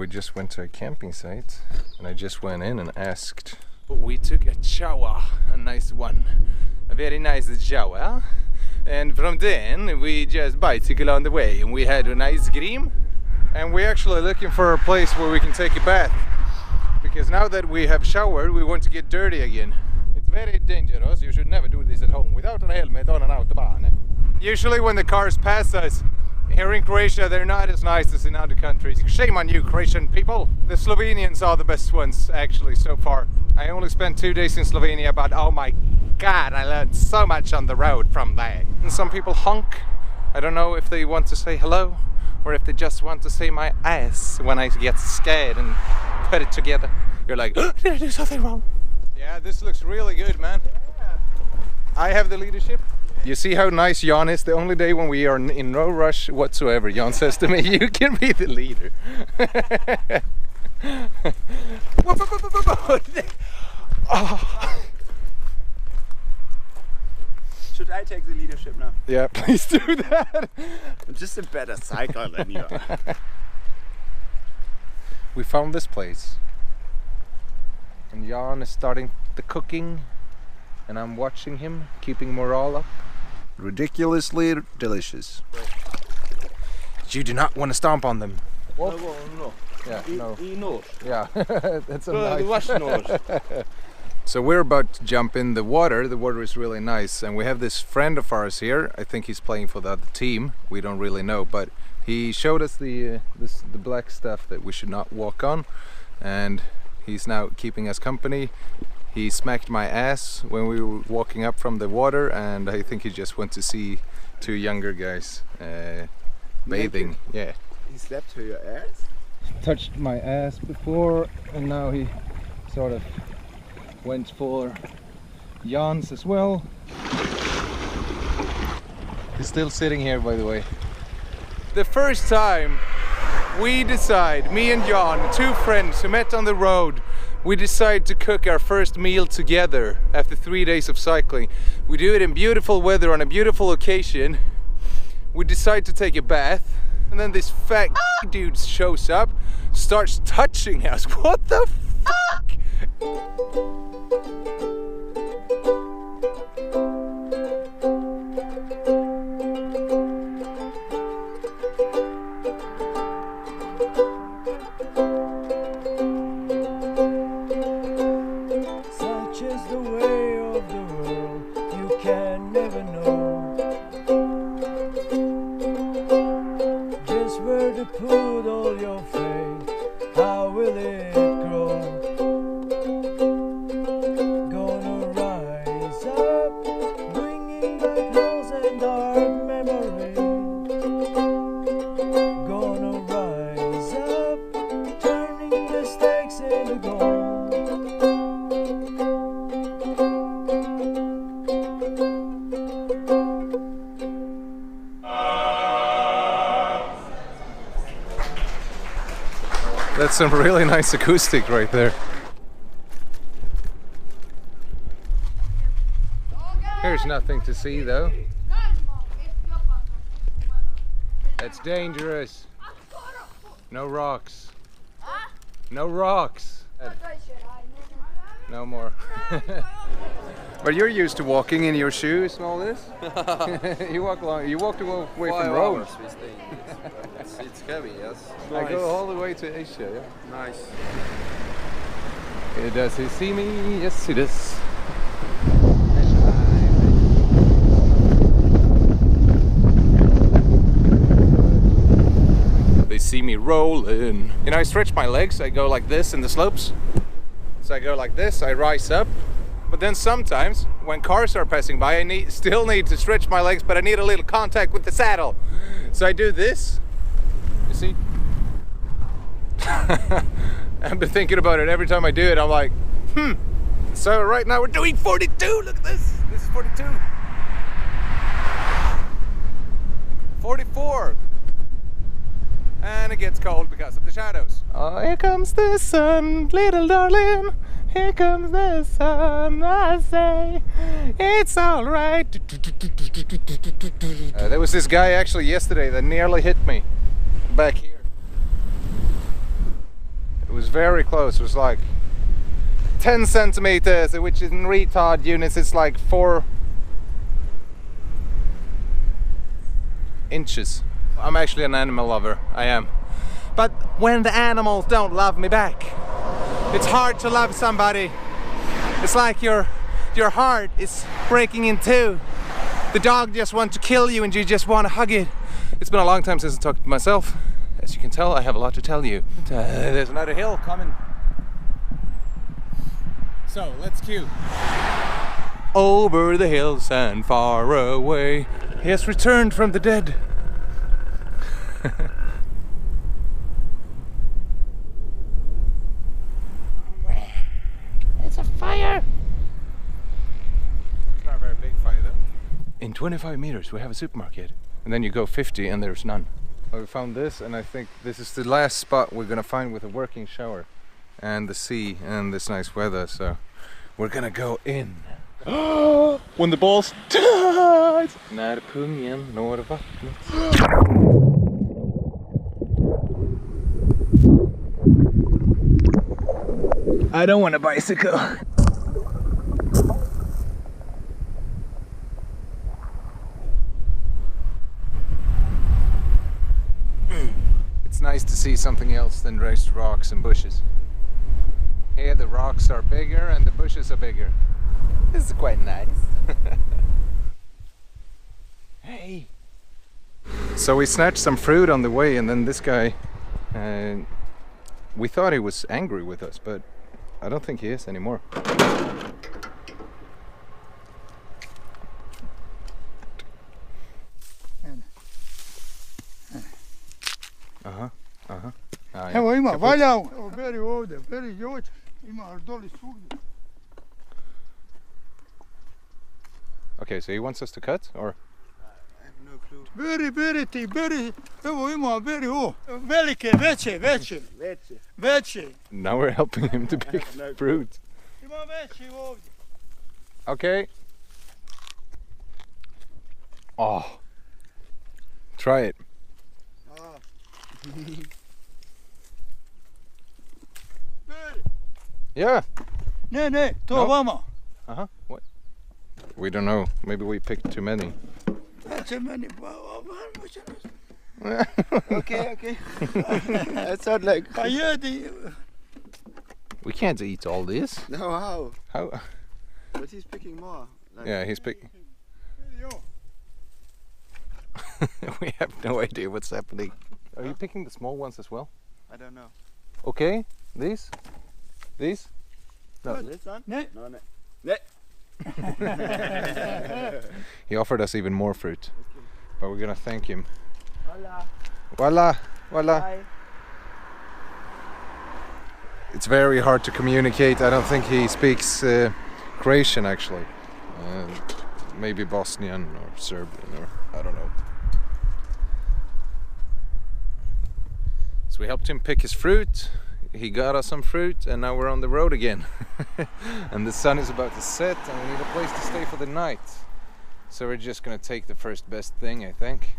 we just went to a camping site and I just went in and asked. We took a shower, a nice one, a very nice shower, and from then we just bicycled on the way and we had a nice 𝐁𝐈𝐿𝐿. And we're actually looking for a place where we can take a bath, because now that we have showered we want to get dirty again. It's very dangerous, you should never do this at home without a helmet on an autobahn. Usually when the cars pass us here in Croatia, they're not as nice as in other countries. Shame on you, Croatian people. The Slovenians are the best ones, actually, so far. I only spent 2 days in Slovenia, but oh my god, I learned so much on the road from there. And some people honk. I don't know if they want to say hello, or if they just want to say my ass when I get scared and put it together. You're like, oh, did I do something wrong? Yeah, this looks really good, man. I have the leadership. You see how nice Jan is? The only day when we are in no rush whatsoever, Jan says to me, you can be the leader. Oh. Should I take the leadership now? Yeah, please do that. I'm just a better cycler than you are. We found this place. And Jan is starting the cooking. And I'm watching him, keeping morale up. Ridiculously delicious. You do not want to stomp on them. No. Yeah, no. 𝐁𝐈𝐿𝐿𝐿𝐿. Yeah, that's a nice. So we're about to jump in the water. The water is really nice, and we have this friend of ours here. I think he's playing for the other team. We don't really know, but he showed us the black stuff that we should not walk on, and he's now keeping us company. He smacked my ass when we were walking up from the water, and I think he just went to see 2 younger guys bathing. Yeah. He slept to your ass? Touched my ass before, and now he sort of went for Jan's as well. He's still sitting here, by the way. The first time we decide, me and Jan, 2 friends who met on the road, we decide to cook our first meal together after 3 days of cycling. We do it in beautiful weather on a beautiful occasion. We decide to take a bath, and then this fat dude shows up, starts touching us. What the fuck? Put all your faith, how will it grow? Gonna rise up, bringing back those and dark memories. Gonna rise up, turning mistakes into gold. That's some really nice acoustic right there. There's nothing to see though. That's dangerous. No rocks. No rocks. No more. But you're used to walking in your shoes and all this? You walk along. You walked away from Rome. It's heavy, yes. I go all the way to Asia, yeah. Nice. Does he see me? Yes, he does. They see me rolling. You know, I stretch my legs. I go like this in the slopes. So I go like this, I rise up. But then sometimes, when cars are passing by, I still need to stretch my legs, but I need a little contact with the saddle. So I do this. You see? I've been thinking about it every time I do it. I'm like, So right now we're doing 42. Look at this. This is 42. 44. And it gets cold because of the shadows. Oh, here comes the sun, little darling. Here comes the sun, I say, it's all right. There was this guy actually yesterday that nearly hit me back here. very close. It was like 10 centimeters, which in retard units it's like 4 inches. I'm actually an animal lover, I am. But when the animals don't love me back, it's hard to love somebody. It's like your heart is breaking in two. The dog just wants to kill you and you just want to hug it. It's been a long time since I talked to myself. As you can tell, I have a lot to tell you. There's another hill coming. So, let's cue. Over the hills and far away, he has returned from the dead. It's a fire! It's not a very big fire though. In 25 meters we have a supermarket. And then you go 50 and there's none. We found this, and I think this is the last spot we're gonna find with a working shower. And the sea and this nice weather, so we're gonna go in. When the balls touch! 𝘊𝘺𝘭𝘪𝘯𝘨. I don't want a bicycle. It's nice to see something else than raised rocks and bushes. Here the rocks are bigger and the bushes are bigger. This is quite nice. Hey! So we snatched some fruit on the way, and then this guy, we thought he was angry with us, but I don't think he is anymore. Evo ima, valja, evo beri ovdje, beri Joća, ima doli svugdje. Okay, so he wants us to cut, or? I have no clue. Beri ti, beri, evo ima, beri ovo, velike, veće. Now we're helping him to pick fruit. Ima veći ovdje. Okay. Oh. Try it. Beri. Yeah. Ne, to No. vama. Uh-huh. What? We don't know. Maybe we picked too many. Neće meni, pa će nas. Okay. That sounds like. Pa jedi. We can't eat all this. No, how? How? But he's picking more. Like, Yeah, he's picking. Vidi ovo. We have no idea what's happening. Are you picking the small ones as well? I don't know. Okay. These? These? No. This one? Ne. No. He offered us even more fruit. But we're gonna thank him. Hola. Voila. Bye. It's very hard to communicate. I don't think he speaks Croatian actually. Maybe Bosnian or Serbian, or I don't know. So we helped him pick his fruit. He got us some fruit, and now we're on the road again. And the sun is about to set, and we need a place to stay for the night. So we're just gonna take the first best thing, I think.